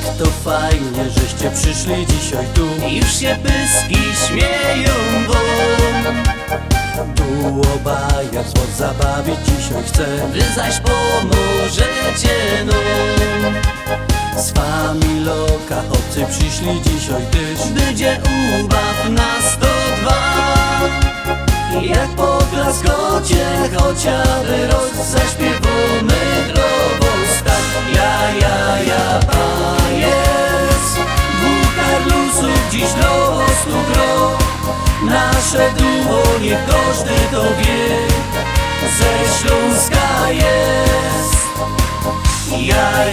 to fajnie, żeście przyszli dzisiaj tu. Już się pyski śmieją wam. Tu obaj was zabawić dzisiaj chcę. Wy zaś pomożecie nam. Z Familoka chłopcy przyszli dzisiaj też. Będzie ubaw na 102. Jak po klaskocie chociażby zaśpiewamy drogą stać. Ja, jest. Dwóch Karlusów dziś do ostu gro. Nasze duo niech każdy to wie. Ze Śląska jest. Ja,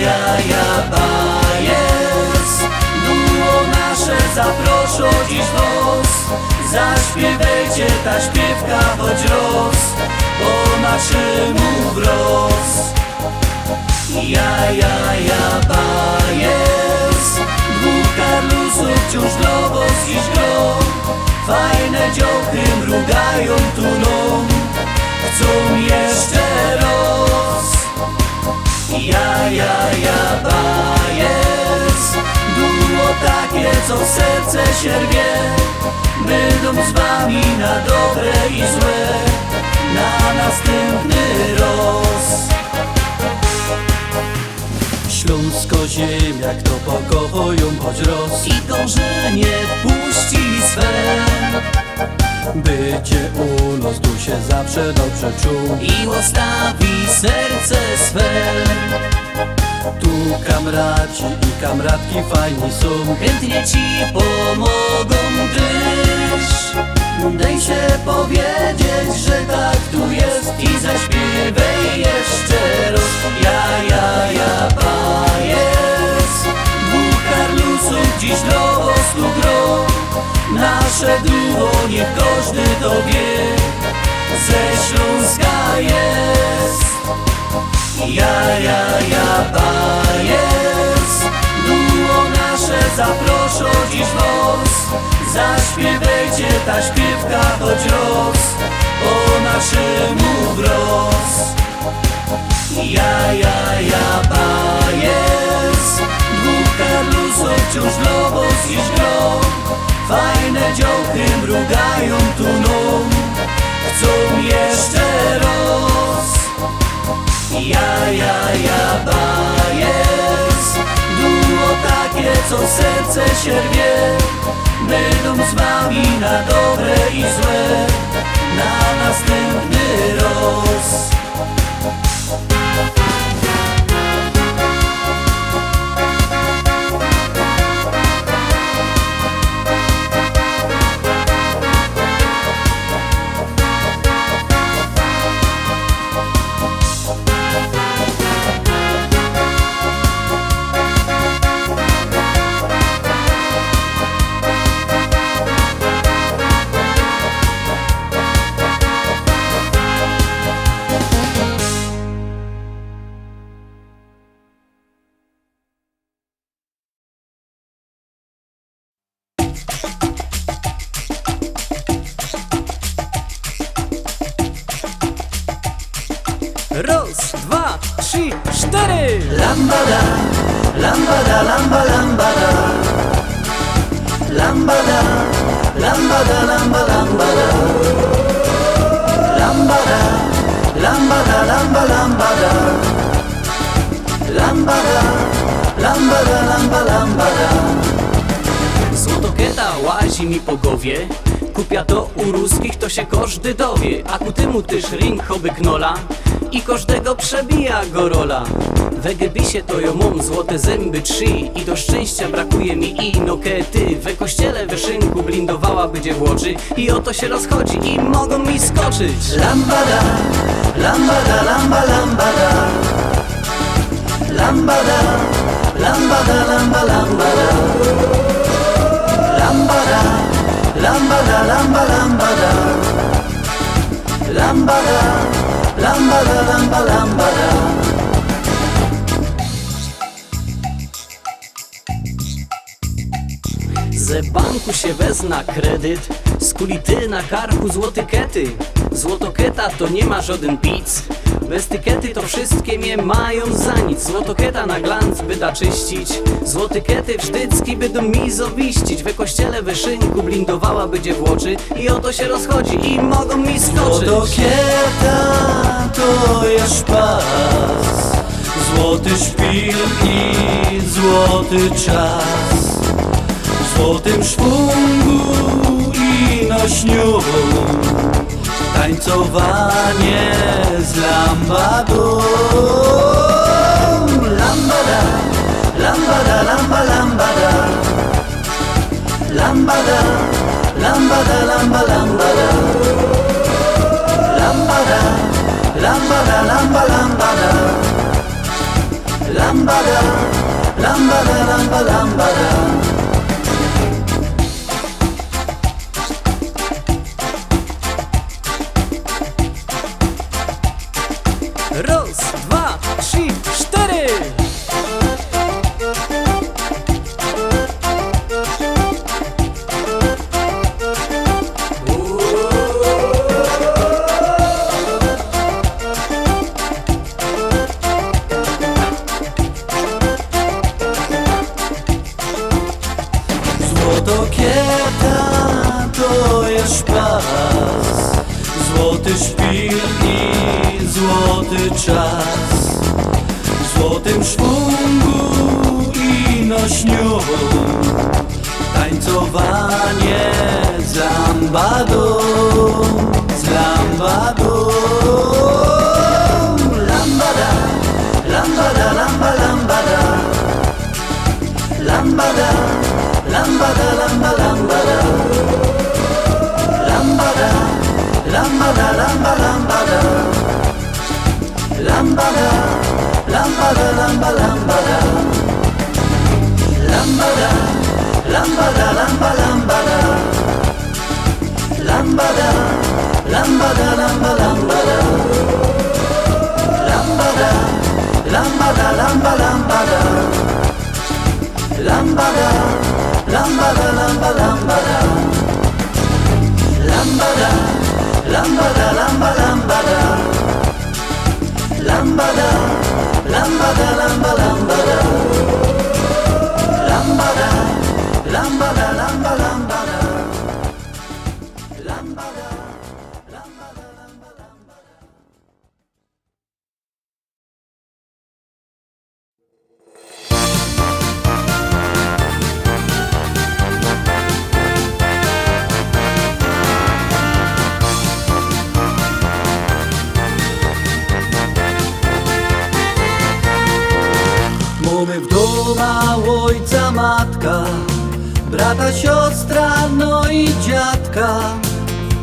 jest. Duo nasze zaproszą dziś was. Zaśpiewajcie ta śpiewka choć roz. Po naszemu wroz. Ja, jest. Dwóch Karlusów wciąż dla was dziś gro. Fajne dziołchy mrugają tu nam. Chcą jeszcze raz. Ja, jest. Duo takie, co serce się rwie. Będą z wami na dobre i złe. Na następny raz. Śląsko ziemiak to pokochają choć roz. I korzenie puści swe. Będzie u nas tu się zawsze dobrze czuł. I łostawi serce swe. Tu kamraci i kamratki fajni są. Chętnie ci pomogą też. Daj się powiedzieć, że tak tu jest. I zaśpiewaj jeszcze raz. Ja, jest. Dwóch Karlusów dziś do ostu gro. Nasze duo niech każdy to wie. Ze Śląska jest. Ja, jest. Duo nasze zaproszą dziś was. Zaśpiewajcie ta śpiewka choć roz. Po naszemu wroz. Ja, jest. Dwóch Karlusów wciąż dla was dziś gro. Fajne dziołchy mrugają tu nam. Chcą jeszcze raz. Ja, jest. Duo takie, co serce się rwie. Będą z wami na dobre i złe. Na następny raz. Raz, dwa, trzy, cztery. Lambada, lambada, lambada. Lambada, lambada, lambada. Lambada, lambada, lambada. Lambada, lambada. Złotokieta łazi mi po głowie. Kupia to u ruskich, to się każdy dowie. A ku temu też ring choby knola. I każdego przebija go rola. W Egebisie to ją mam złote zęby 3. I do szczęścia brakuje mi inokety. We kościele we szynku blindowała będzie włoczy. I oto się rozchodzi i mogą mi skoczyć. Lambada, lambada, lambada. Lambada, lambada, lambada. Lambada, lambada, lambada. Lambada, lambada. Ze banku się wezna kredyt, z kulity na karku złoty kety. Złotoketa to nie ma żaden pic. Bez tykety to wszystkie mnie mają za nic. Złotokieta na glanc by da czyścić, złoty kety wżdycki by do mi zowiścić. We kościele Wyszynku blindowała będzie w oczy i oto się rozchodzi i mogą mi skoczyć. Złotokieta to jest szpas, złoty szpil i złoty czas. W złotym szwungu i nośniu tańcowanie z lambadą. Lambada, lambada, lamba, lambada. Lambada, lambada, lamba, lambada. Lambada, lambada, lamba, lambada. Lambada, lambada, lamba, lambada. Raz, dwa, trzy, cztery. Złotokieta to jest szpas, złoty szpil i złoty czas. W złotym szwungu i nośniu tańcowanie z lambadą, z lambadą. Lambada, lambada, lamba, lambada. Lambada, lambada, lamba, lambada. Lambada, lambada, lamba, lambada. Lambada, lambada, lamba, lambada. Lambada, lambada, lamba, lambada. Lambada, lambada, lamba, lambada. Lambada, lambada, lamba, lambada. Lambada, lambada, lamba, lambada. Lambada, lambada, lamba, lambada. Lambada, lambada, lamba, lambada. Lambada, lambada, lamba, lambada. Lambada, lambada, lamba, lambada. Mamy w domu ojca, matka, brata, siostra, no i dziadka.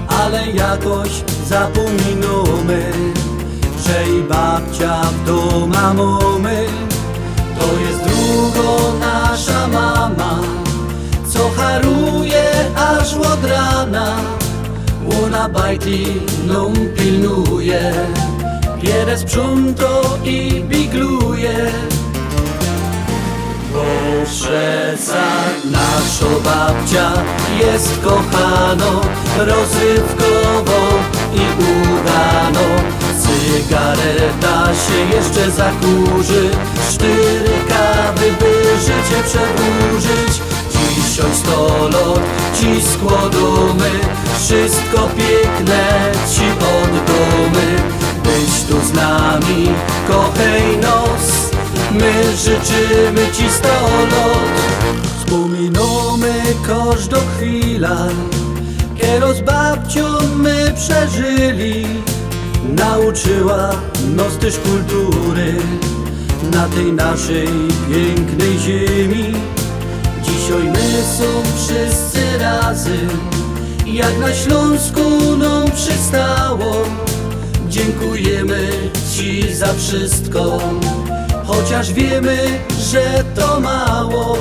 Ale jakoś zapominamy, że i babcia w domu mamy. To jest drugo nasza mama, co haruje aż od rana. Ona bajki nam pilnuje, bierę sprząto i bigluje. Bo przeca nasza babcia jest kochano, rozrywkowo i udano. Cygareta się jeszcze zakurzy, 4 kawy, by życie przedłużyć. Dzisiaj 100 lat ci składamy, wszystko piękne ci oddamy. Byś tu z nami, kochaj nos, my życzymy ci 100 lat. Wspominamy każdą chwilę, kiedy z babcią my przeżyli. Nauczyła nas też kultury na tej naszej pięknej ziemi. Dzisiaj my są wszyscy razem, jak na Śląsku nam przystało. Dziękujemy ci za wszystko, chociaż wiemy, że to mało.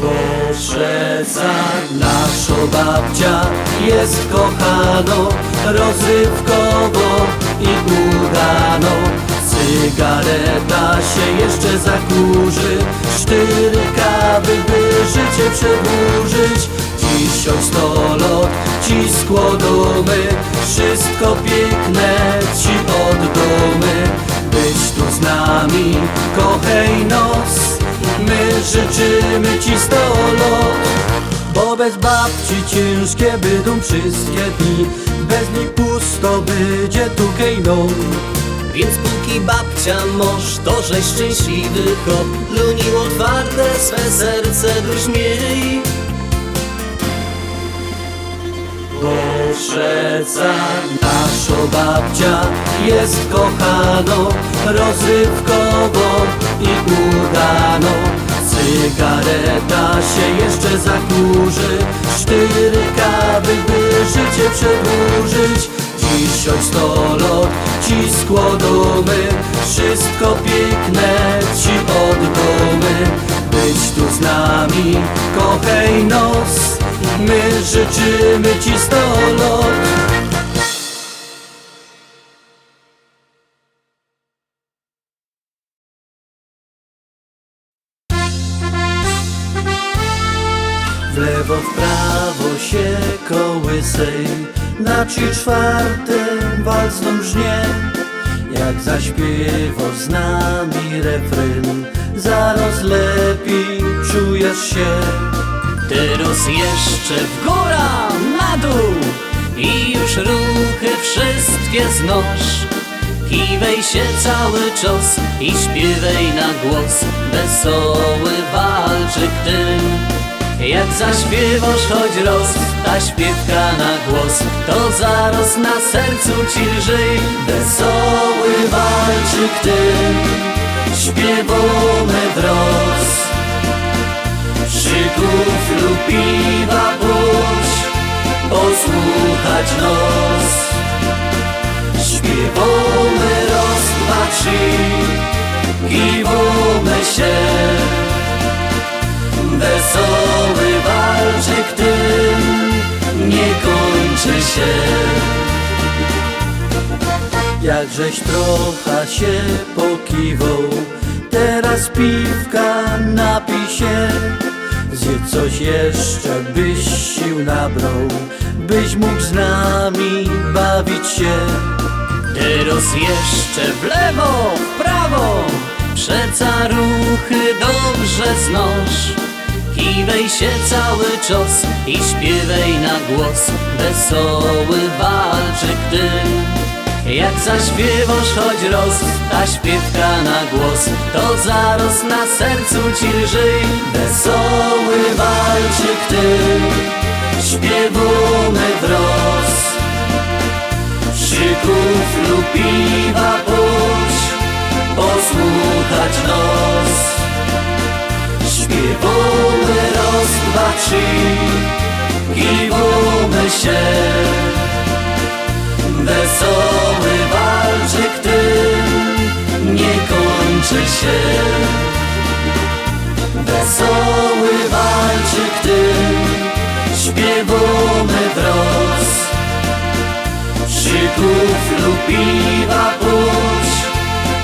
Bo przeca nasza babcia jest kochano, rozrywkowo i udano. Cygareta się jeszcze zakurzy, 4 kawy, by życie przedłużyć. Dzisiaj 100 lat ci składamy, wszystko piękne ci nami, kochaj nos. My życzymy ci 100 lat. Bo bez babci ciężkie będą wszystkie dni, bez niej pusto będzie tu kejną. Więc póki babcia moż, to żeś szczęśliwy hop, luniło twarde swe serce do śmiej. Bo przeca nasza babcia jest kochaną, rozrywkowo i udano. Cygareta się jeszcze zakurzy, 4 kawy, by życie przedłużyć. Dziś choć 100 lat ci składamy, wszystko piękne ci oddamy. Być tu z nami, kochaj nos, my życzymy ci 100 lat. W lewo, w prawo się kołysej, na 3/4 walcną brznie. Jak zaśpiewa z nami refren, zaraz lepiej czujesz się. Teraz jeszcze w góra, na dół i już ruchy wszystkie znosz. Kiwej się cały czas i śpiewaj na głos, wesoły walczyk ty. Jak zaśpiewasz choć roz, ta śpiewka na głos, to zaraz na sercu ci lżyj. Wesoły walczyk ty, śpiewamy wraz. Szyków lub piwa puść, posłuchać nos. Śpiewamy raz, 2, 3, kiwamy się. Wesoły walczyk tym nie kończy się. Jakżeś trochę się pokiwał, teraz piwka napij się. Zjedz coś jeszcze, byś sił nabrał, byś mógł z nami bawić się. Teraz jeszcze w lewo, w prawo, przeca ruchy dobrze znosz. Kiwej się cały czas i śpiewaj na głos, wesoły walczyk ty. Jak zaśpiewasz choć roz, ta śpiewka na głos, to zaraz na sercu ci lżyj. Wesoły walczyk ty, śpiewamy wraz. Szyków lub piwa puść, posłuchać nos. Śpiewamy raz, 2, 3, kiwamy się. Wesoły walczyk tym nie kończy się. Wesoły walczyk tym, śpiewamy wraz. Szyków lub piwa puść,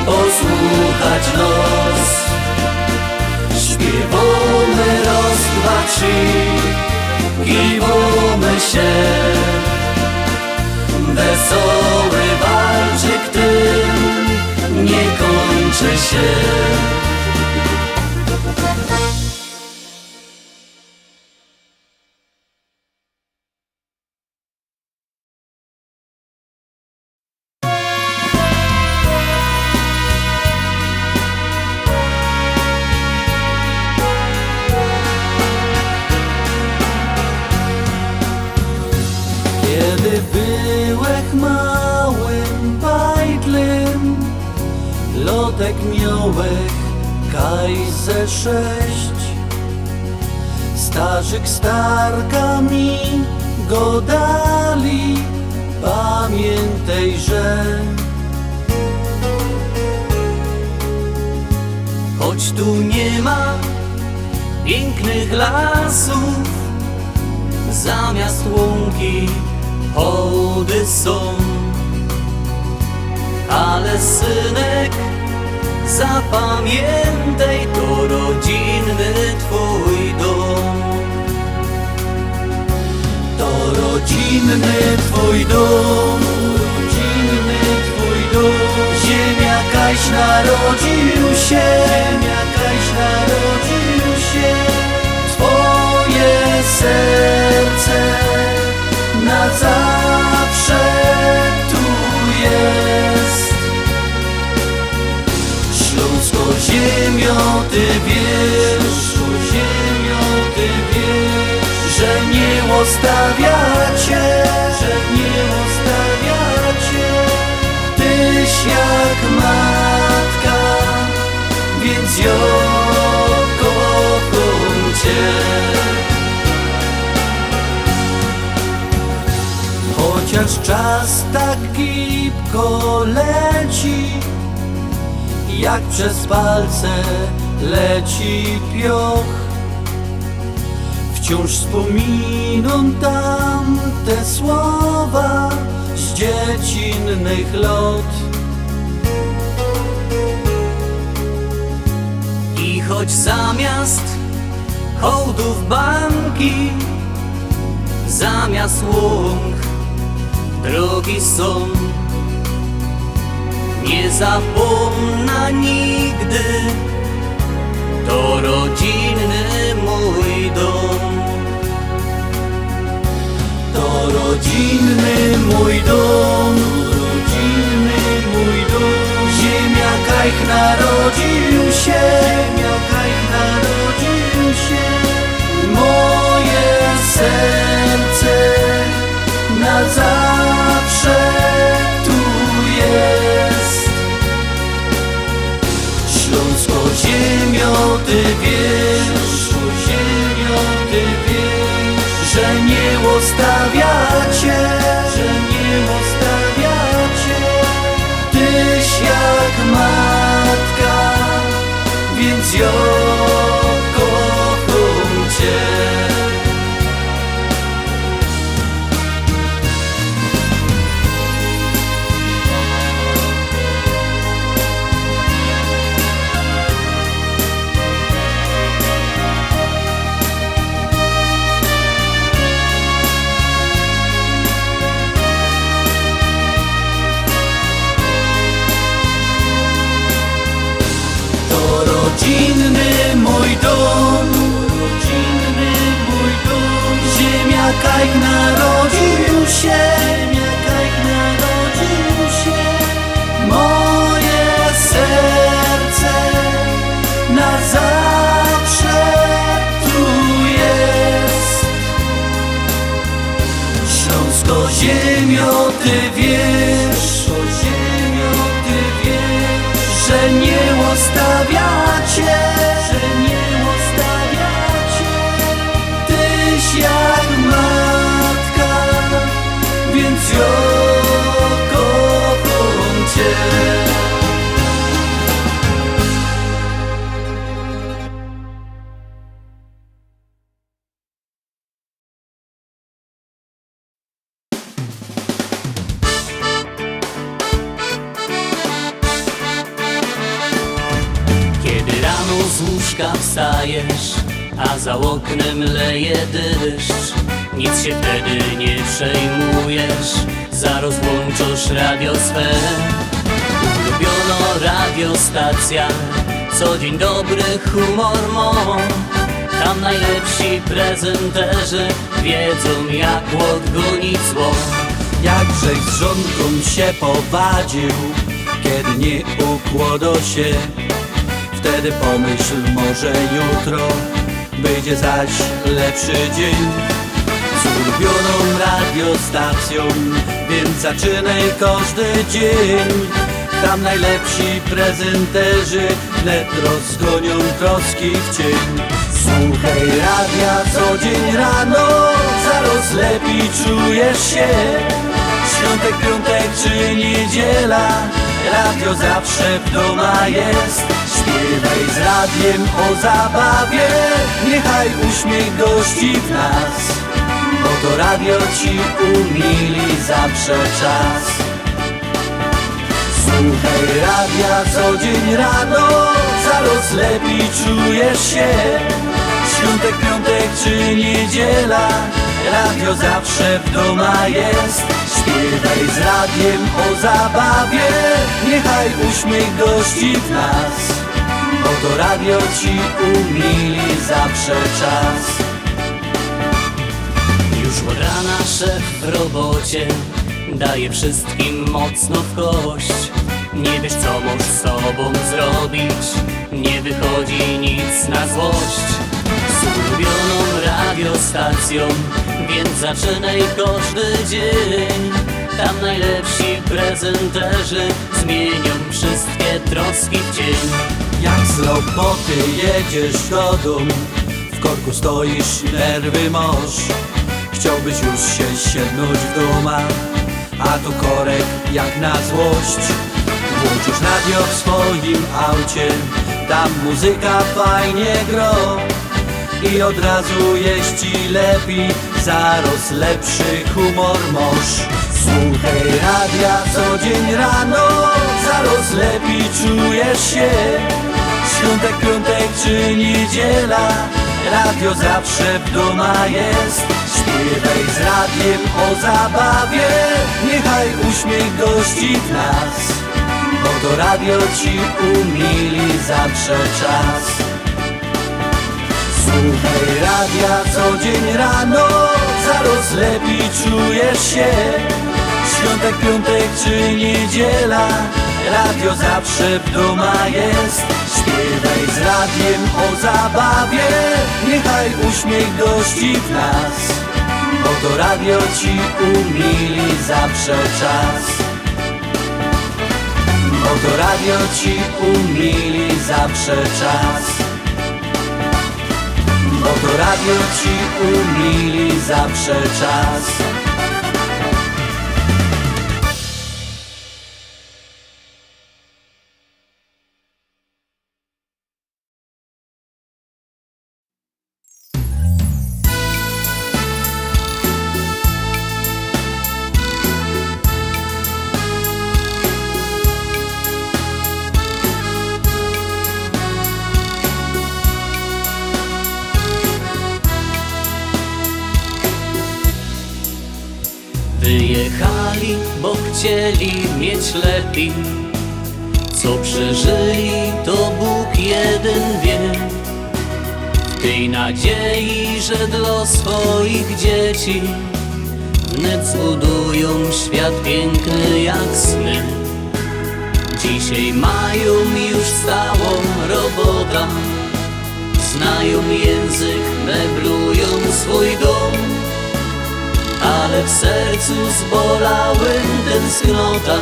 posłuchać nos. Śpiewamy raz, 2, 3, kiwamy się. Wesoły walczyk tym nie kończy się. Kiedy byłech małym bajtlem, lotek miałech kaj ze 6. Starzyk starka mi go dali, pamiętaj, że choć tu nie ma pięknych lasów, zamiast łąki chody są. Ale synek, zapamiętaj, to rodzinny twój dom. to rodzinny twój dom, rodzinny twój dom. Ziemia kaś narodzi się, ziemia Kajś narodził się. Twoje serce na zawsze tu jest. Śląsko ziemio, ty wiesz, że nie łostawiacie, Tyś jak matka, więc ja kocham cię. Chociaż czas tak gibko leci, jak przez palce leci pioch, wciąż wspominam tamte słowa z dziecinnych lat. I choć zamiast hołdów banki, zamiast łąk drogi są, nie zapomnę nigdy, to rodzinny mój dom. To rodzinny mój dom, ziemia Kajch narodził się, moje serce na zawsze tu jest. Śląsko ziemio, ty wiesz, że nie łostawiacie, Tyś jak matka, więc ja kocham cię. Rodzinny mój dom, ziemia Kajch narodził się, moje serce na zawsze tu jest. Śląsko ziemio, ty wiesz, że nie łostawiacie, Tyś jak matka, więc ja kocham cię. Z łóżka wstajesz, a za oknem leje deszcz. Nic się wtedy nie przejmujesz, zaraz włączasz radio swe. Ulubiono radiostacja, co dzień dobry humor ma. Tam najlepsi prezenterzy wiedzą, jak odgonić zło. Jakżeś z żonką się powadził, kiedy nie ukłodo się, wtedy pomyśl, może jutro będzie zaś lepszy dzień. Z ulubioną radiostacją, więc zaczynaj każdy dzień. Tam najlepsi prezenterzy wnet rozgonią troski w cień. Słuchaj radia co dzień rano, zaraz lepiej czujesz się. Świątek, piątek czy niedziela, radio zawsze w doma jest. Śpiewaj z radiem o zabawie, niechaj uśmiech gości w nas, bo to radio ci umili zawsze czas. Słuchaj radia co dzień rano, zaraz lepiej czujesz się. Świątek, piątek czy niedziela, radio zawsze w doma jest. Śpiewaj z radiem o zabawie, niechaj uśmiech gości w nas, bo to radio ci umili zawsze czas. Już od rana szef w robocie daje wszystkim mocno w kość. Nie wiesz co możesz z sobą zrobić, nie wychodzi nic na złość. Z ulubioną radiostacją, więc zaczynaj każdy dzień. Tam najlepsi prezenterzy zmienią wszystkie troski w dzień. Jak z roboty jedziesz do domu, w korku stoisz, nerwy masz. Chciałbyś już się siednąć w domach, a to korek jak na złość. Włącz już radio w swoim aucie, tam muzyka fajnie gro. I od razu jest ci lepiej, zaraz lepszy humor masz. Słuchaj radia co dzień rano, zaraz lepiej czujesz się. Świątek, piątek czy niedziela, radio zawsze w doma jest. Śpiewaj z radiem o zabawie, niechaj uśmiech gości w nas, bo to radio ci umili zawsze czas. Słuchaj radia co dzień rano, zaraz lepiej czujesz się. Świątek, piątek czy niedziela, radio zawsze w doma jest. Śpiewaj z radiem o zabawie, niechaj uśmiech gości w nas, bo to radio ci umili zawsze czas. Bo to radio ci umili zawsze czas. Bo to radio ci umili zawsze czas. Wyjechali, bo chcieli mieć lepiej. Co przeżyli, to Bóg jeden wie. W tej nadziei, że dla swoich dzieci wnet zbudują świat piękny jak sny. Dzisiaj mają już stałą robotę, znają język, meblują swój dom. Ale w sercu zbolałem tęsknota,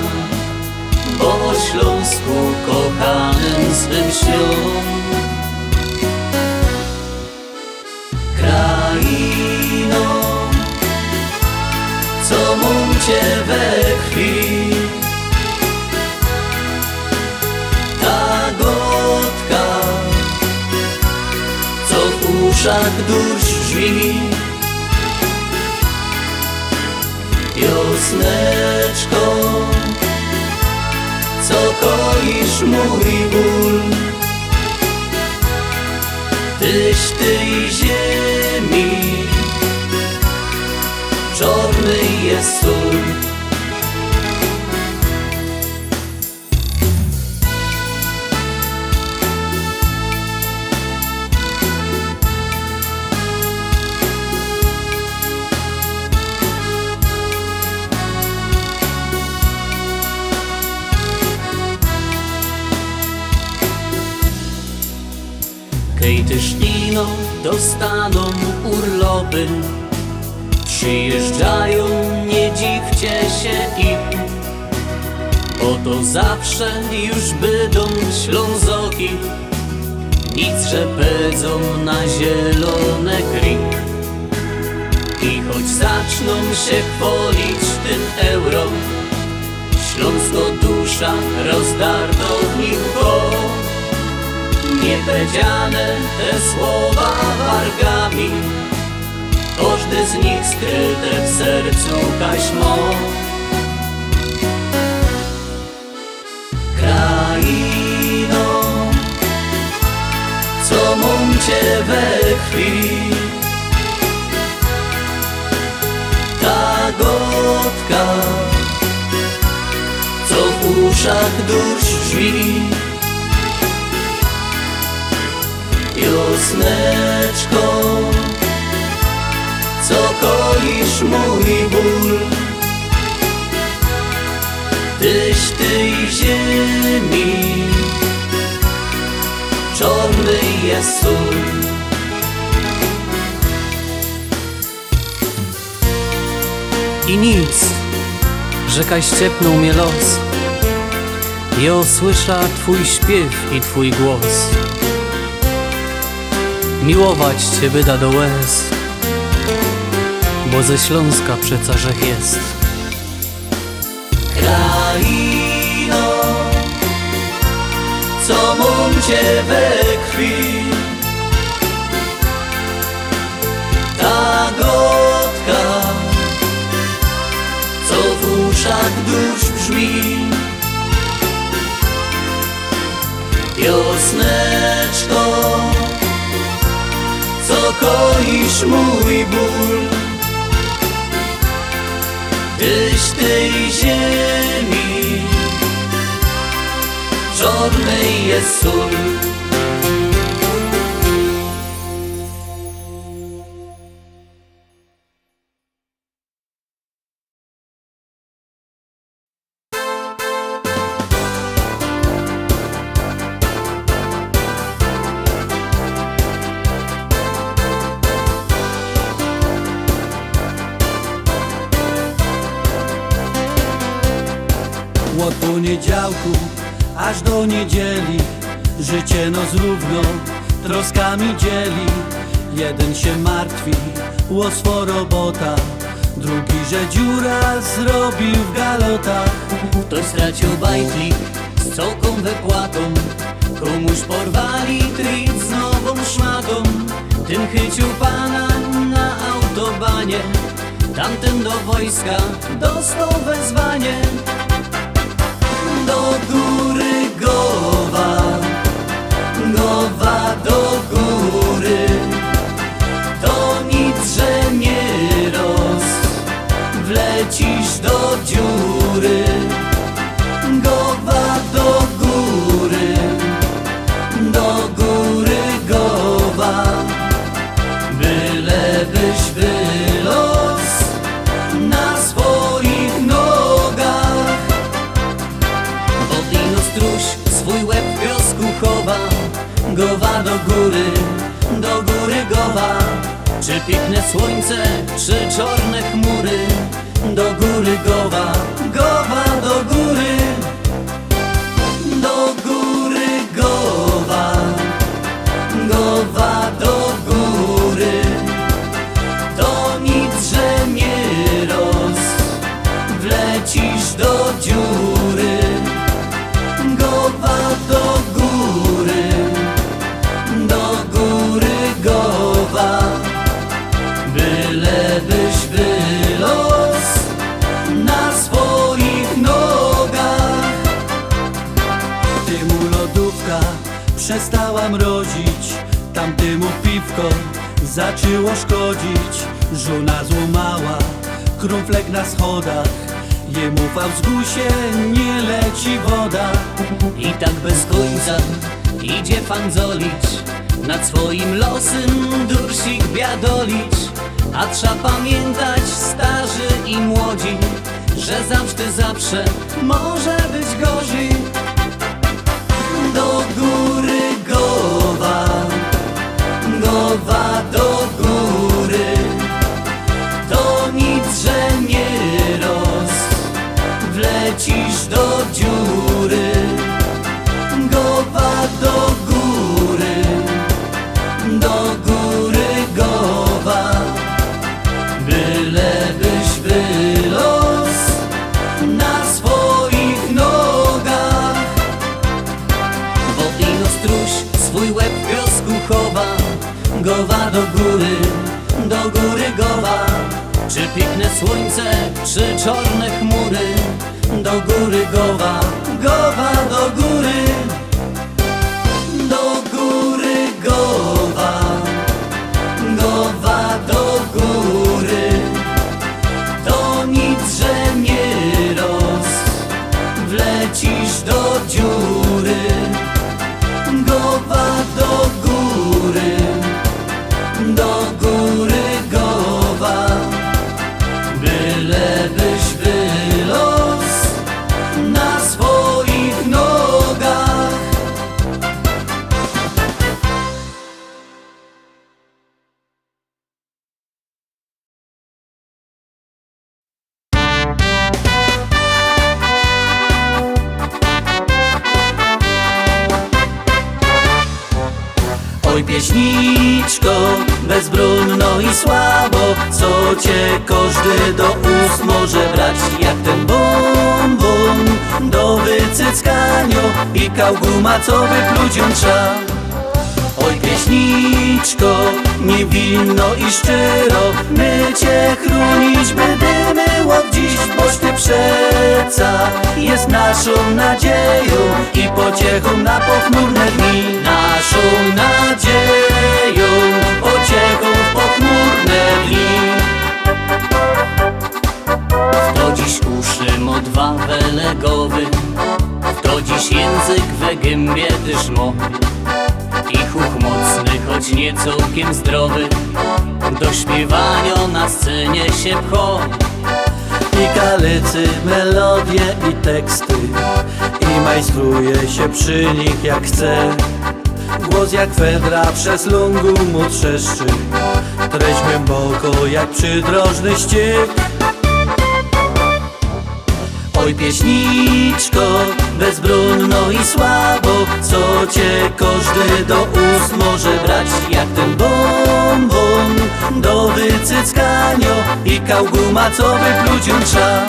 bo o Śląsku kochanym swym śnią. Kraino, co mam cię we krwi, ta gotka, co w uszach dusz drzwi. Wiosneczko, co koisz mój ból, tyś tej ziemi, czarny jest sól. Hej ty Sztino, dostaną urlopy, przyjeżdżają, nie dziwcie się im. Oto zawsze już będą Ślązoki, nic że pedzą na zielone kring. I choć zaczną się chwalić tym euro, śląsko dusza rozdarto w nich go. Niepowiedziane te słowa wargami, każdy z nich skryte w sercu taśmą. Kraino, co mam cię we krwi, ta gotka, co w uszach dusz drzwi. Wiosneczko, co koisz mój ból, tyś tej ziemi czarny jest sól. I nic, rzeka ściepnął mnie los, ja usłysza Twój śpiew i Twój głos. Miłować Cię wyda do łez, bo ze Śląska przeca rzech jest. Kraino, co mam Cię we krwi, ta gotka, co w uszach dusz brzmi. Wiosneczko, co koisz mój ból, tyś tej ziemi czarnej jest sól. Od poniedziałku aż do niedzieli życie nos równo troskami dzieli. Jeden się martwi o swo robota, drugi, że dziura zrobił w galotach. Ktoś stracił bajtlik z całką wypłatą, komuś porwali trit z nową szmatą. Ten chycił pana na autobanie, tamten do wojska dostał wezwanie. Do góry Gowa, Gowa do góry, to nic, że nie roz, wlecisz do dziury. Gowa do góry Gowa, bylebyś wylos na swoich nogach. Wodino stróż swój łeb w piosku chowa, Gowa do góry Gowa, czy piękne słońce, czy czarne chmury. do góry Gowa, Gowa do góry Gowa, Gowa do góry, to nic, że nie roz, wlecisz do dziury. Gowa do góry Gowa, bylebyś wylos na swoich nogach. Tymu lodówka przestała mrozić, tamtemu piwko zaczęło szkodzić. Żona złamała krumflek na schodach, jemu w Augusie nie leci woda. I tak bez końca idzie fanzolić, nad swoim losem dursik biadolicz. A trzeba pamiętać, starzy i młodzi, że zawsze może być gorzej. Do góry Gowa, Gowa do góry, to nic, że nie roz, wlecisz do dziury. Gowa do góry Gowa, bylebyś wylos na swoich nogach. Wodino stróż swój łeb w piosku chowa, Gowa do góry Gowa, czy piękne słońce, czy czarne chmury. do góry Gowa, Gowa do góry Gowa, Gowa do góry, to nic, że nie roz, wlecisz do dziury. Gowa do góry co cię każdy do ust może brać. Jak ten bonbon do wycyckania i kałguma, co wypluć ją trza. Oj pieśniczko, niewinno i szczero, my cię chronić będziemy od dziś, boś ty przeca jest naszą nadzieją i pociechą na pochmurne dni. Naszą nadzieją, pociechą w pochmurne dni. To dziś uszy modwawę legowy, to dziś język we gębie dyżmo. I chuch mocny, choć nie całkiem zdrowy, do śpiewania na scenie się pcho. I kalecy melodie i teksty, i majstruje się przy nich jak chce. Głos jak fedra przez lungu mu trzeszczy, treść głęboko jak przydrożny ściek. Oj pieśniczko, bezbronno i słabo, co cię każdy do ust może brać. Jak ten bonbon do wycyckania i kałguma, co wypluć ją trza.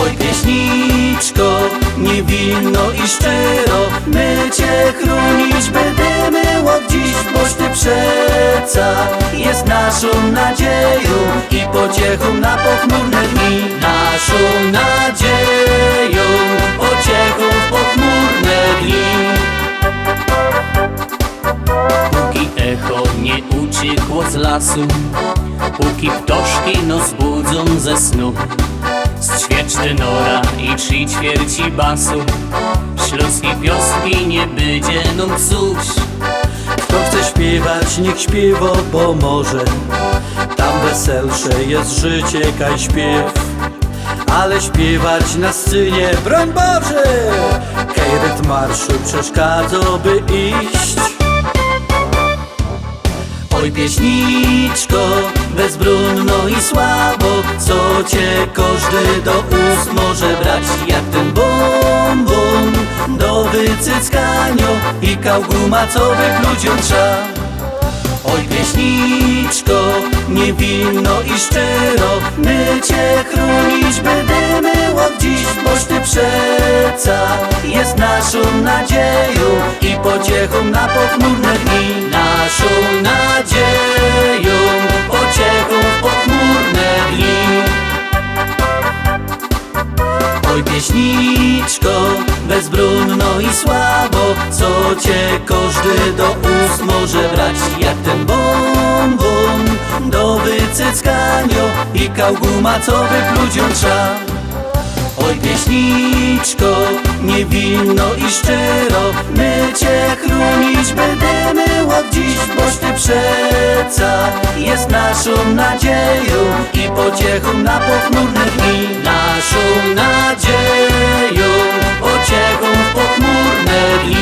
Oj pieśniczko, niewinno i szczero, my cię chronić będziemy od dziś, boś ty przeca jest naszą nadzieją i pociechą na pochmurne dni. Naszą nadzieją, pociechą w pochmurne dni. Póki echo nie uciekło z lasu, póki ptoszki nos budzą ze snu, z ćwierć tenora i 3/4 basu, śląskiej piosenki nie będzie nam psuć. Kto chce śpiewać, niech śpiewa, bo może tam weselsze jest życie kaj śpiew. Ale śpiewać na scenie, broń Boże, kaj rytm marszu przeszkadza, by iść. Oj pieśniczko, bezbronno i słabo, co cię każdy do ust może brać. Jak ten bonbon do wycyckania i kałguma, co wypluć ją trza. Oj pieśniczko, niewinno i szczero, my cię chronić będziemy od dziś, boś ty przeca jest naszą nadzieją i pociechą na pochmurne dni. Naszą nadzieją, pociechą w pochmurne dni. Oj pieśniczko, bezbronno i słabo, co cię każdy do ust może brać. Jak ten bonbon do wycyckania i kałguma, co wypluć ją trza. Oj pieśniczko, niewinno i szczero, my cię chronić będziemy od dziś, boś ty przeca jest naszą nadzieją i pociechą na pochmurne dni. Naszą nadzieją, pociechą w pochmurne dni.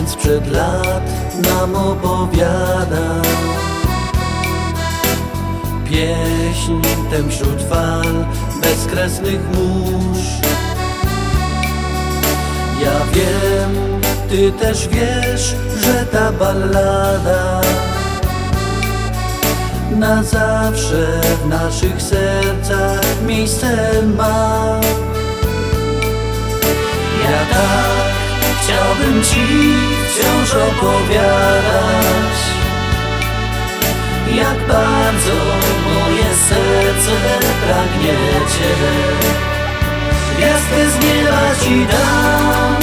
Sprzed lat nam opowiada pieśń tę wśród fal bezkresnych mórz. Ja wiem, ty też wiesz, że ta ballada na zawsze w naszych sercach miejsce ma. Ja tak chciałbym ci wciąż opowiadać, jak bardzo moje serce pragnie cię. Gwiazdkę z nieba ci dam,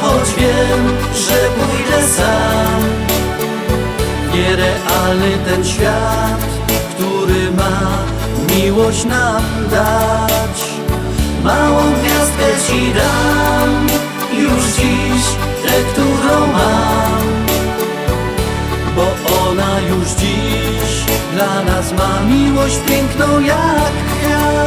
choć wiem, że pójdę sam. Nierealny ten świat, który ma miłość nam dać. Małą gwiazdkę ci dam, już dziś tę, którą mam, bo ona już dziś dla nas ma miłość piękną jak kwiat.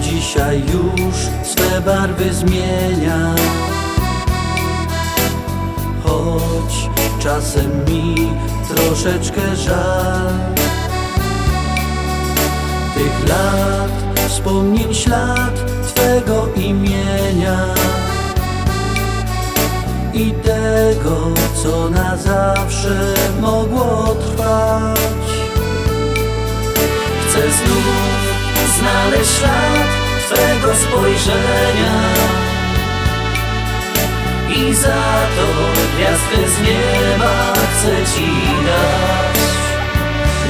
Dzisiaj już swe barwy zmienia, choć czasem mi troszeczkę żal tych lat, wspomnień ślad Twego imienia i tego, co na zawsze mogło trwać. Chcę znów znaleźć ślad Twego spojrzenia i za to gwiazdkę z nieba chcę Ci dać.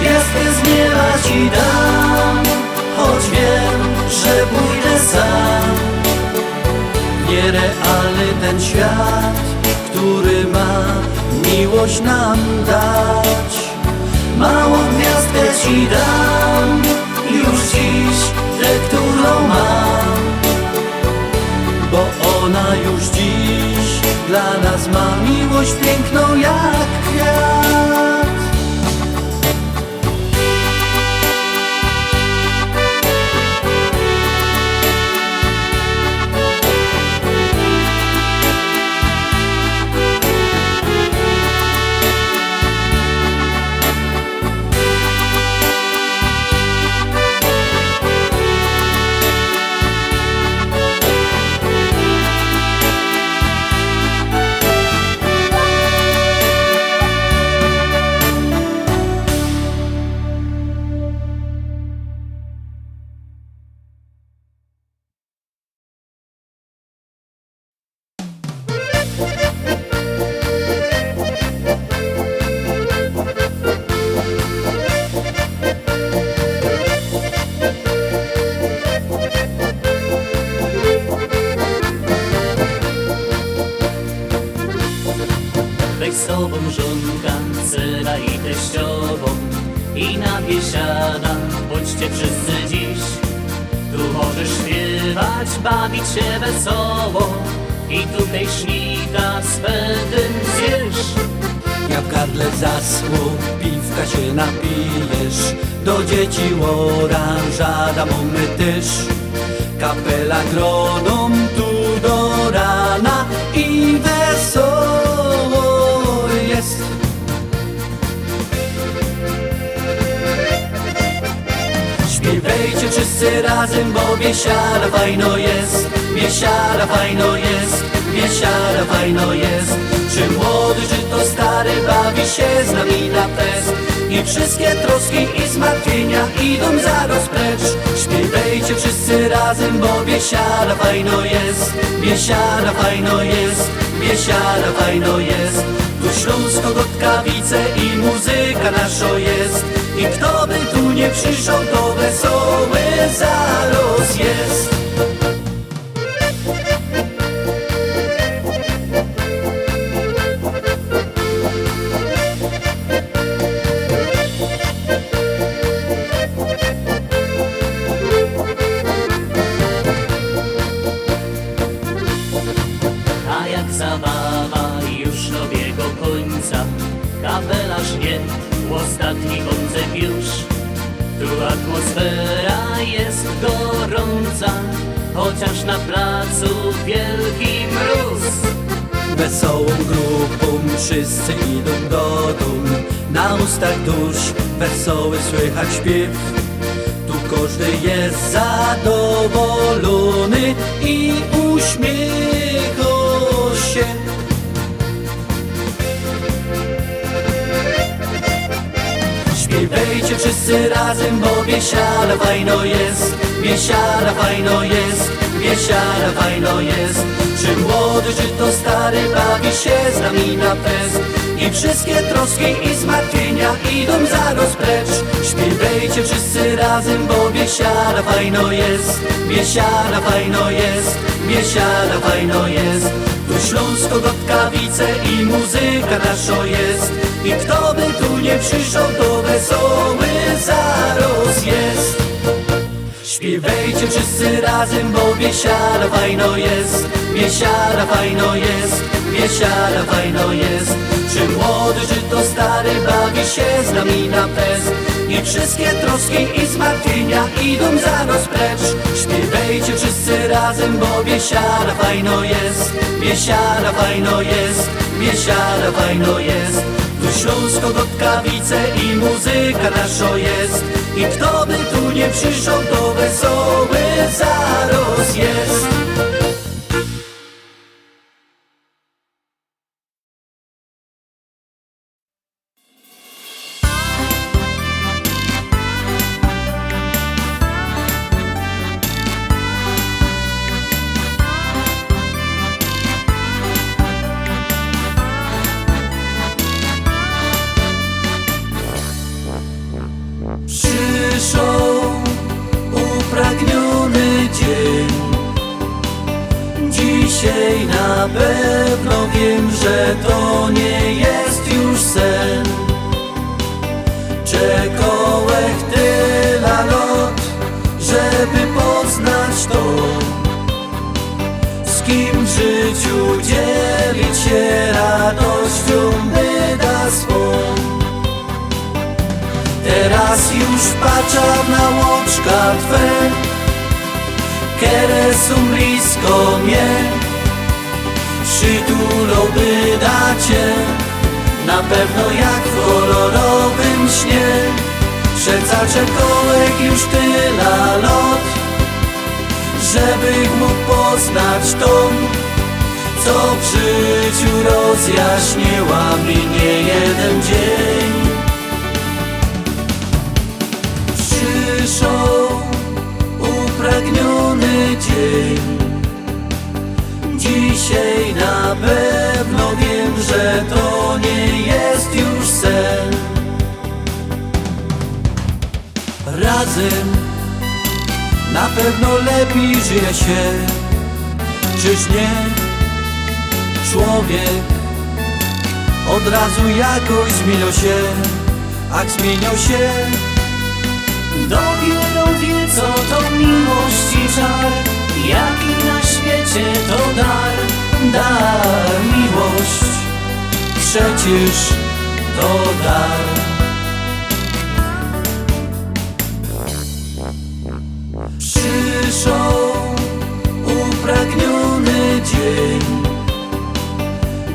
Gwiazdkę z nieba Ci dam, choć wiem, że pójdę sam. Nierealny ten świat, który ma miłość nam dać. Małą gwiazdkę Ci dam, już dziś tę, którą mam, bo ona już dziś dla nas ma miłość piękną jak kwiat. Weź z sobą żonka, syna i teściową i na biesiada, bądźcie wszyscy dziś. Tu możesz śpiewać, bawić się wesoło i tutaj śnika swetym zjesz. Jak w gardle zaschło, piwka się napijesz, do dzieci oranżada mamy też. Kapela groną tu do rana i wesoło jest. Śpiewajcie wszyscy razem, bo biesiada fajno jest, biesiada fajno jest, biesiada fajno jest. Czy młody, czy to stary bawi się z nami na fest i wszystkie troski i zmartwienia idą zaraz precz. Śpiewajcie wszyscy razem, bo biesiada fajno jest, biesiada fajno jest, biesiada fajno jest. Tu Śląsko, Gotkawice i muzyka nasza jest i kto by tu nie przyszedł, to wesoły zaros jest. A jak zabawa już dobiegła końca, kapela żnie, ostatni koncert już. Tu atmosfera jest gorąca, chociaż na placu wielki mróz. Wesołą grupą wszyscy idą do dum, na ustach dusz wesoły słychać śpiew. Tu każdy jest zadowolony i uśmiecha się. Śpiewajcie wszyscy razem, bo biesiada fajno jest, biesiada fajno jest, biesiada fajno jest. Czy młody, czy to stary bawi się z nami na fest i wszystkie troski i zmartwienia idą zaraz precz. Śpiewajcie wszyscy razem, bo biesiada fajno jest, biesiada fajno jest, biesiada fajno jest. Tu Śląsko, Gotkawice i muzyka nasza jest i kto by tu nie przyszedł, to wesoły zaraz jest. Śpiewajcie wszyscy razem, bo biesiada fajno jest, biesiada fajno jest, biesiada fajno jest. Czy młody, czy to stary bawi się z nami na fest i wszystkie troski i zmartwienia idą zaraz precz. Śpiewajcie wszyscy razem, bo biesiada fajno jest, biesiada fajno jest, biesiada fajno jest. Tu Śląsko, Gotkawice i muzyka nasza jest i kto by tu nie przyszedł, to wesoły zaraz jest. Przyszł upragniony dzień. Dzisiaj na pewno wiem, że to nie jest już sen. Czekałech tyle lat, żeby poznać to, z kim w życiu dzielić się radością byda swą. Teraz już patrzę na łoczka Twe, które są blisko mnie. Przytulałby dacie, na pewno jak w kolorowym śnie. Przeca czekałek już tyle lat, żebych mógł poznać tą, co w życiu rozjaśniła mi nie jeden dzień. Przyszł upragniony dzień. Dzisiaj na pewno wiem, że to nie jest już sen. Razem na pewno lepiej żyje się, czyż nie? Człowiek od razu jakoś zmieniał się, ak zmieniał się. Dopiero wie, co to miłość i żar, jaki na świecie to dar, dar miłość, Przecież to dar. Przyszł upragniony dzień.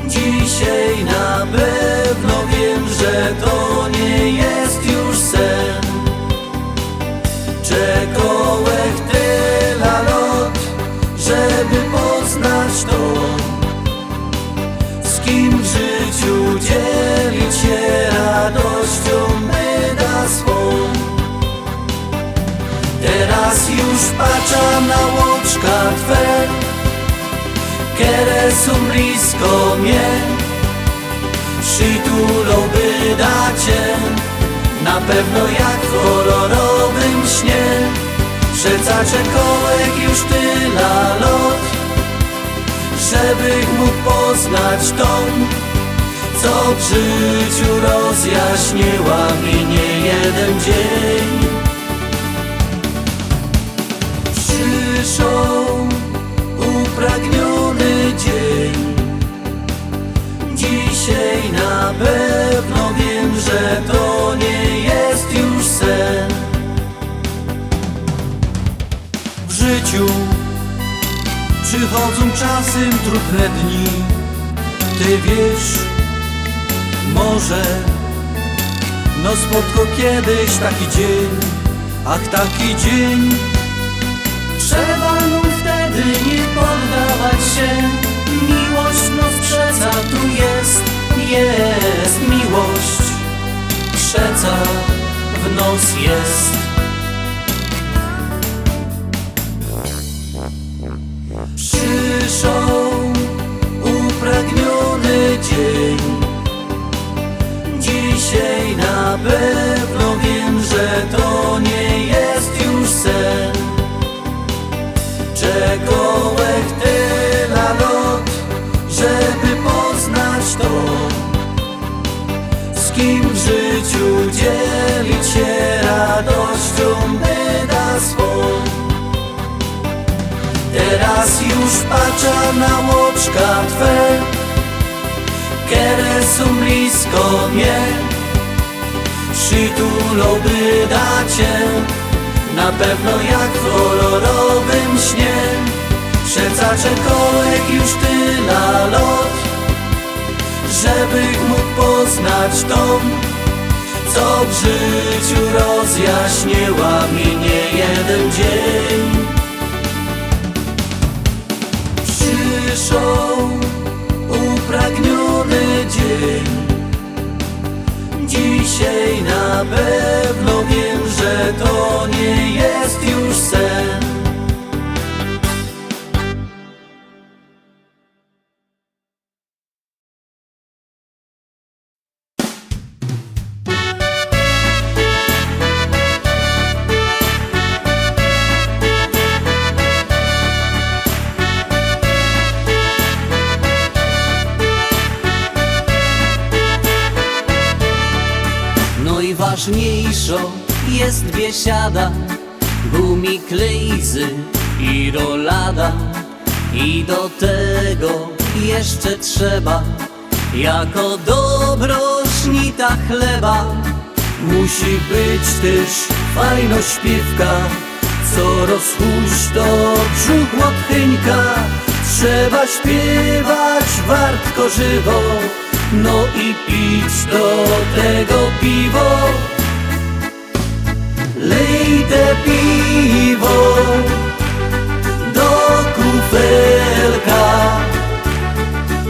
Dzisiaj na pewno wiem, że to nie jest już sen. Czekałech tyle lat, żeby poznać to, z kim w życiu dzielić się radością byda swą. Teraz już patrzę na łoczka Twe, które są blisko mnie. Przytulałby dacie, na pewno jak w kolorowym śnie. Przeca czekałek już tyle lat, żebych mógł poznać tą, co w życiu rozjaśniła mi nie jeden dzień. Przyszł upragniony dzień. Dzisiaj na pewno wiem, że to nie jest już sen. W życiu przychodzą czasem trudne dni. Ty wiesz, może no spotkał kiedyś taki dzień, ach taki dzień. trzeba mu wtedy nie poddawać się. Miłość no przeca tu jest miłość. Przeca nos jest. Przyszł upragniony dzień. Dzisiaj na pewno wiem, że to nie jest już sen. Czego tyle lot, żeby poznać to, z kim w życiu dzielić się radością, by da swą. Teraz już patrzę na oczka Twe, które są blisko mnie. Przytulałby da Cię, na pewno jak w kolorowym śnie. Serca czekałek już tyle lot, żeby mógł poznać tą, co w życiu rozjaśniła mi nie jeden dzień. Przyszł upragniony dzień. Dzisiaj na pewno wiem, że to nie jest już sen. Ważniejszo jest biesiada, gumiklejzy i rolada. I do tego jeszcze trzeba jako dobro żnita chleba. Musi być też fajno śpiewka, co rozhuśto brzuch łotchynka. Trzeba śpiewać wartko żywo, no i pić do tego piwo. Lej te piwo do kufelka,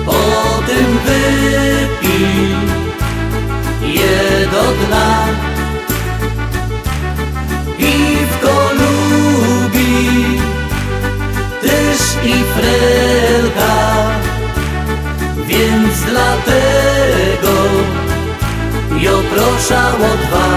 potem wypij je do dna. Piwko lubi też i frelka, więc dlatego jo proszę o dwa.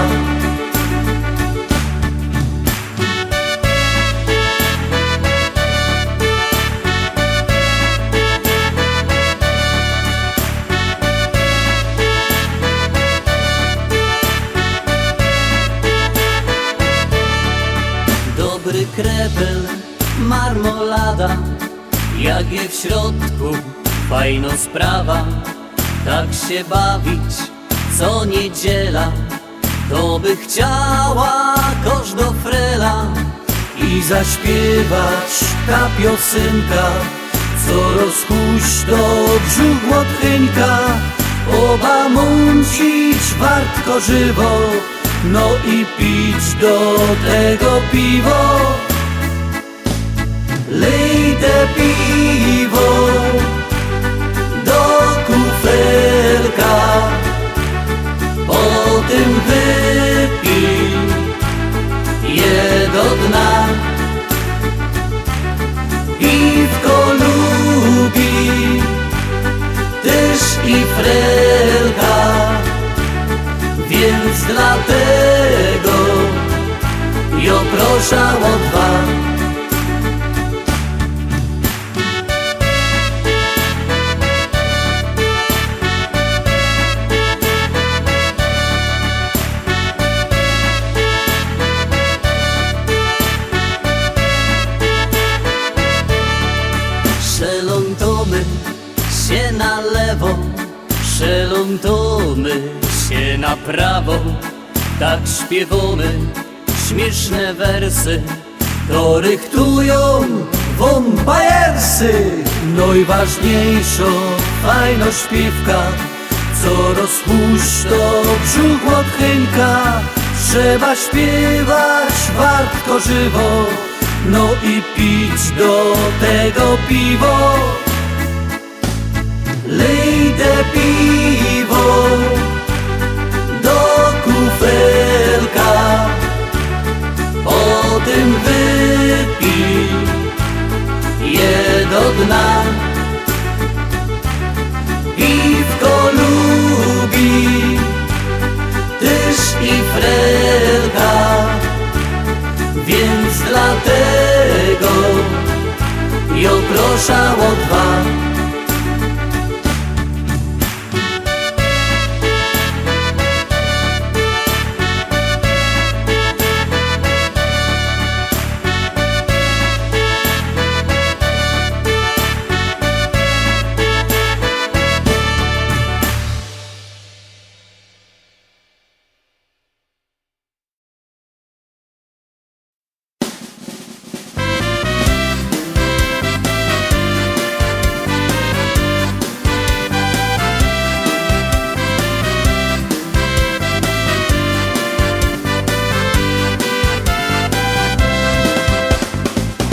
Dobry krepel, marmolada, jak je w środku fajno sprawa. Tak się bawić co niedziela, to by chciała kosz do frela. I zaśpiewać ta piosenka, co rozhuśto brzuch łotchynka. Oba mącić wartko żywo, no i pić do tego piwo. Lej te piwo do kufelka, potem wypij je do dna. Piwko lubi też i frelka, więc dlatego jo proszę o dwa. Szelątomy się na lewo, szelątomy się na prawo. Tak śpiewamy śmieszne wersy, to rychtują wąpajersy. No i ważniejszo fajno śpiewka, co rozhuśto brzuch łotchynka. Trzeba śpiewać wartko żywo, no i pić do tego piwo. Lej te piwo do kufelka, słyszało dwa.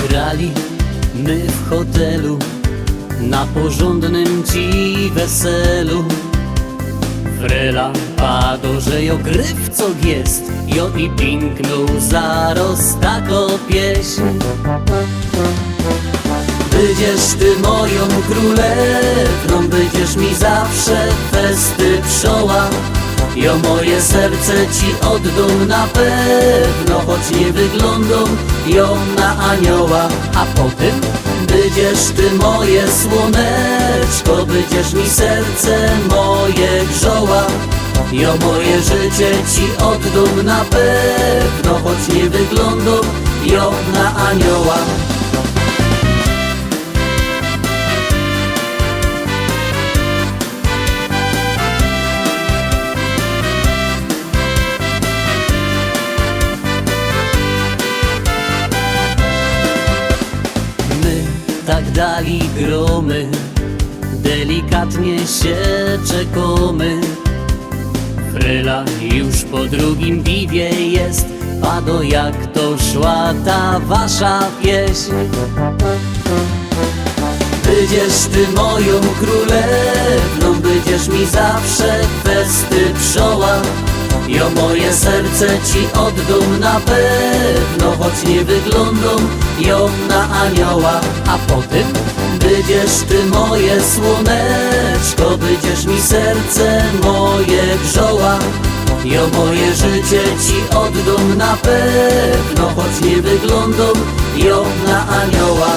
Grali my w hotelu na porządnym ci weselu. Frela padł, że jo grywco jest, jo i piękną zaroz tako pieśń. Będziesz ty moją królewną, będziesz mi zawsze festy pszczoła. Jo moje serce ci oddam na pewno, choć nie wyglądam ją na anioła. A potem będziesz ty moje słoneczko, będziesz mi serce moje grzoła. Jo moje życie ci oddam na pewno, choć nie wyglądam ją na anioła. Tak dali gromy, delikatnie się czekamy. Frela już po drugim piwie jest, pado jak to szła ta wasza pieśń. Będziesz ty moją królewną, będziesz mi zawsze festy pszczoła. Jo moje serce ci oddam na pewno, choć nie wyglądam ją na anioła. A potem będziesz ty moje słoneczko, będziesz mi serce moje grzoła. Jo moje życie ci oddam na pewno, choć nie wyglądam ją na anioła.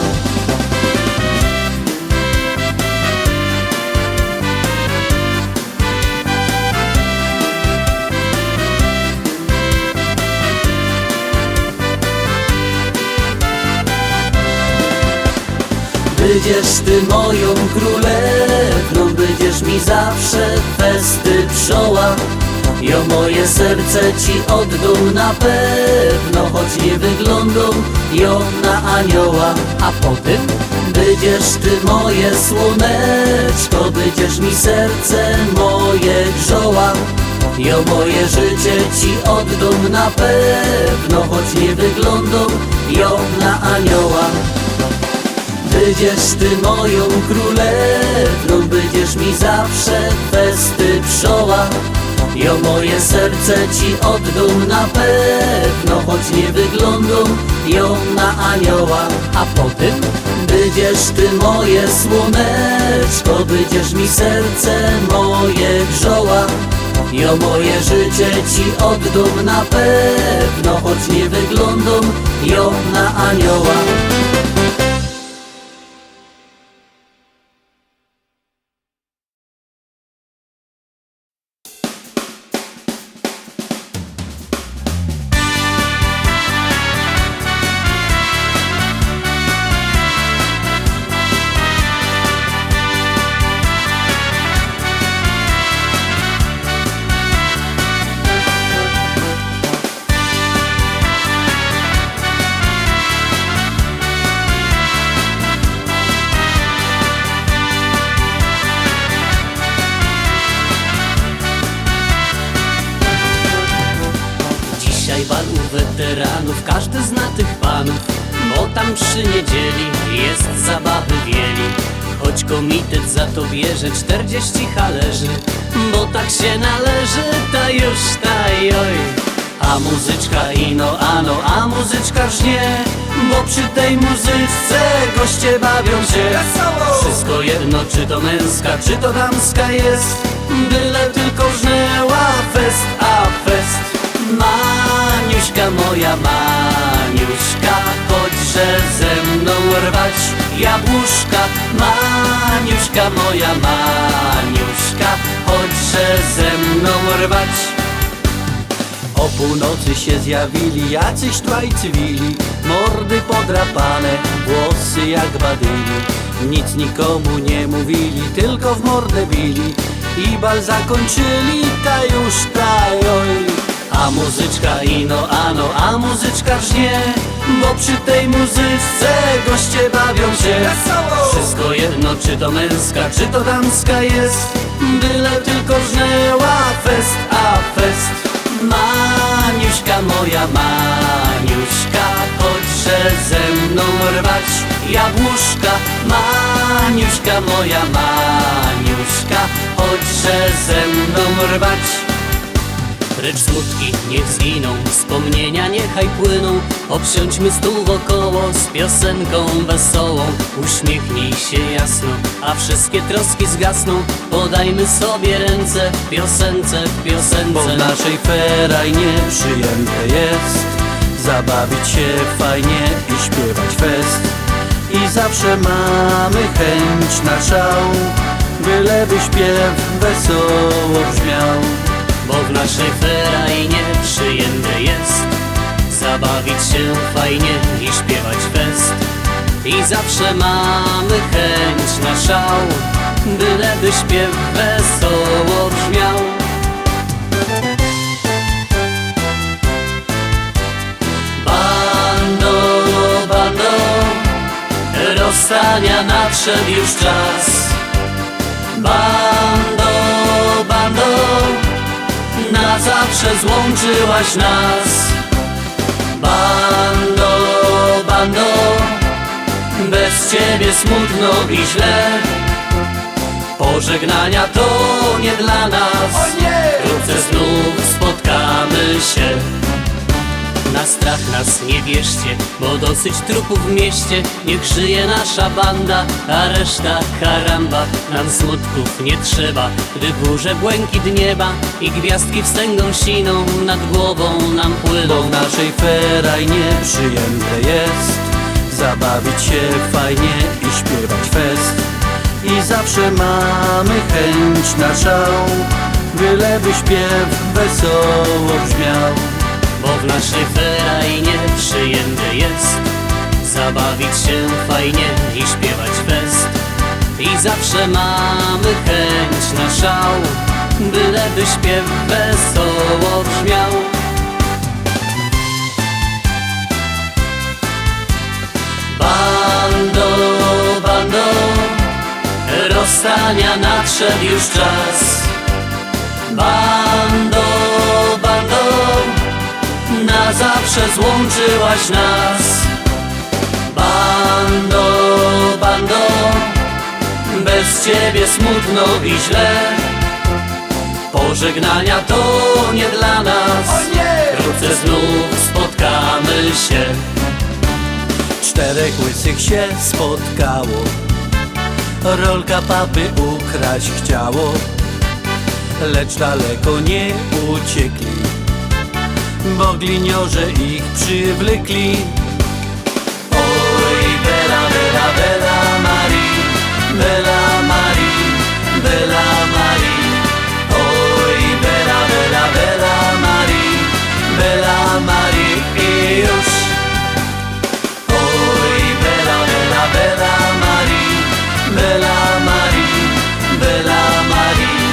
Będziesz ty moją królewną, będziesz mi zawsze festy pszczoła. Jo moje serce ci oddam na pewno, choć nie wyglądam ją na anioła. A potem będziesz ty moje słoneczko, będziesz mi serce moje grzoła. Jo moje życie ci oddam na pewno, choć nie wyglądam ją na anioła. Będziesz ty moją królewną, będziesz mi zawsze festy pszczoła. Jo moje serce ci oddam na pewno, choć nie wyglądam ją na anioła. A potem będziesz ty moje słoneczko, będziesz mi serce moje grzoła. Jo moje życie ci oddam na pewno, choć nie wyglądam ją na anioła. Bal u weteranów, każdy zna tych panów, bo tam przy niedzieli jest zabawy wieli. Choć komitet za to bierze 40 halerzy, bo tak się należy, ta już, ta joj. A muzyczka ino, ano, a muzyczka żnie, bo przy tej muzyczce goście bawią się. Wszystko jedno, czy to męska, czy to damska jest, byle tylko żnęła fest, a fest. Maniuśka moja, Maniuśka, chodźże ze mną rwać jabłuszka. Maniuszka, moja Maniuszka, chodźże ze mną rwać. O północy się zjawili jacyś tutaj cywili, mordy podrapane, włosy jak badyli. Nic nikomu nie mówili, tylko w mordę bili i bal zakończyli, tajuż tajoj. A muzyczka ino, ano, a muzyczka żnie, bo przy tej muzyce goście bawią się. Wszystko jedno, czy to męska, czy to damska jest, byle tylko żnęła fest, a fest. Maniuszka, moja Maniuszka, chodźże ze mną rwać jabłuszka. Maniuszka, moja Maniuszka, chodźże ze mną rwać. Precz smutki niech zginą, wspomnienia niechaj płyną. Obsiądźmy stół wokoło z piosenką wesołą. Uśmiechnij się jasno, a wszystkie troski zgasną. Podajmy sobie ręce w piosence, w piosence. Bo w naszej ferajnie przyjęte jest zabawić się fajnie i śpiewać fest. I zawsze mamy chęć na szał, byleby śpiew wesoło brzmiał. Bo w naszej ferajnie przyjęte jest zabawić się fajnie i śpiewać fest. I zawsze mamy chęć na szał, byleby śpiew wesoło brzmiał. Bando, bando, rozstania nadszedł już czas. Bando, bando, na zawsze złączyłaś nas. Bando, bando, bez ciebie smutno i źle. Pożegnania to nie dla nas, wkrótce znów spotkamy się. Na strach nas nie bierzcie, bo dosyć trupów w mieście. Niech żyje nasza banda, a reszta karamba. Nam smutków nie trzeba, gdy górze błękit nieba i gwiazdki wstęgą siną nad głową nam płyną. Bo w naszej ferajnie przyjęte jest zabawić się fajnie i śpiewać fest. I zawsze mamy chęć na szał, byleby śpiew wesoło brzmiał. Bo w naszej ferajnie przyjęte jest zabawić się fajnie i śpiewać fest. I zawsze mamy chęć na szał, byleby śpiew wesoło brzmiał. Bando, bando, rozstania nadszedł już czas. Bando, bando, na zawsze złączyłaś nas. Bando, bando, bez ciebie smutno i źle. Pożegnania to nie dla nas, wkrótce znów spotkamy się. Czterech łysych się spotkało, rolka papy ukraść chciało, lecz daleko nie uciekli, bo gliniorze ich przywlekli. Oj, bela, bela, bela Marii, bela Marii, bela Marii. Oj, bela, bela, bela Marii, bela Marii i już. Oj, bela, bela, bela Marii, bela Marii, bela Marii.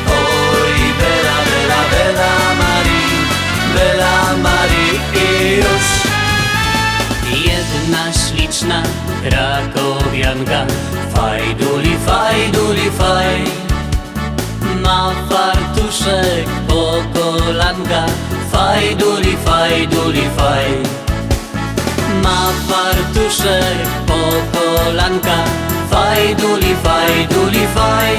Oj, bela, bela, bela Marii, bela Marii i już. Jedna śliczna krakowianka, fajduli, fajduli, faj, ma fartuszek po kolanka, fajduli, fajduli, faj. Ma fartuszek po kolanka, fajduli, fajduli, faj.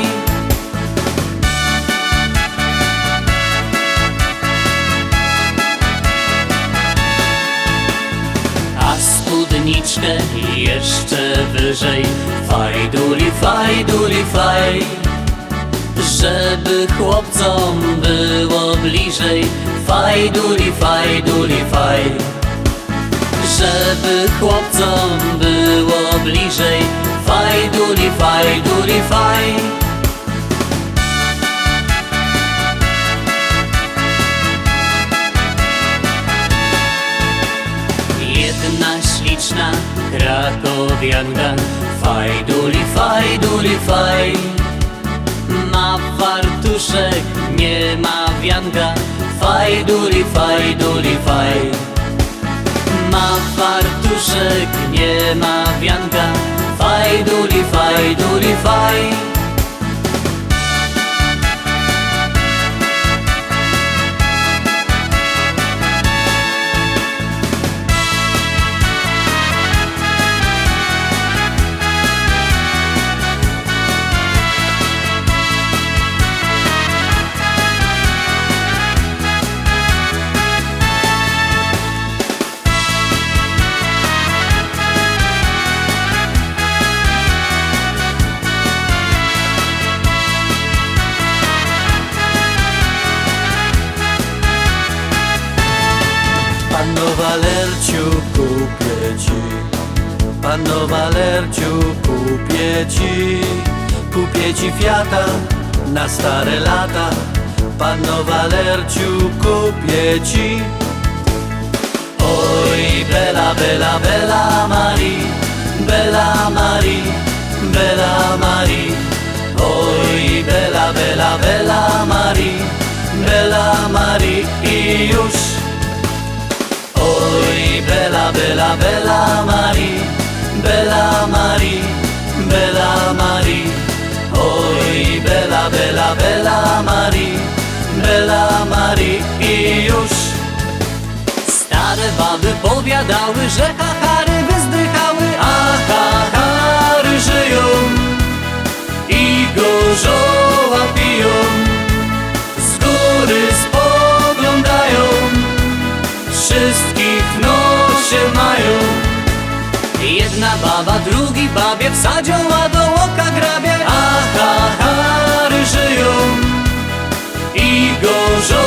A spódniczkę jeszcze wyżej, fajduli, fajduli, faj. Żeby chłopcom było bliżej, fajduli, fajduli, faj. żeby chłopcom było bliżej. Fajduli, fajduli, faj. Jedna śliczna krakowianka, fajduli, fajduli, faj. Ma fartuszek, nie ma wianka, fajduli, fajduli, faj. Ma fartuszek, nie ma wianka, fajduli, fajduli, faj. Panno Walerciu, kupię ci, Panno Walerciu, kupię ci Fiata na stare lata. Panno Walerciu, kupię ci. Oj, bella, bella, bella Marii, bella Marii, bella Marii. Oj, bella, bella, bella Marii, bella Marii i już. Oj, bella, bella, bella Marii, bella Marii, bella Marii. Oj, bella, bella, bella Marii, bella Marii i już. Stare baby powiadały, że hachary wyzdychały, a hachary żyją i gorzoła piją. Z góry spoglądają, wszystkich w nosie mają. Jedna baba drugi babie wsadziła do oka grabie, a hachary żyją i gorzoła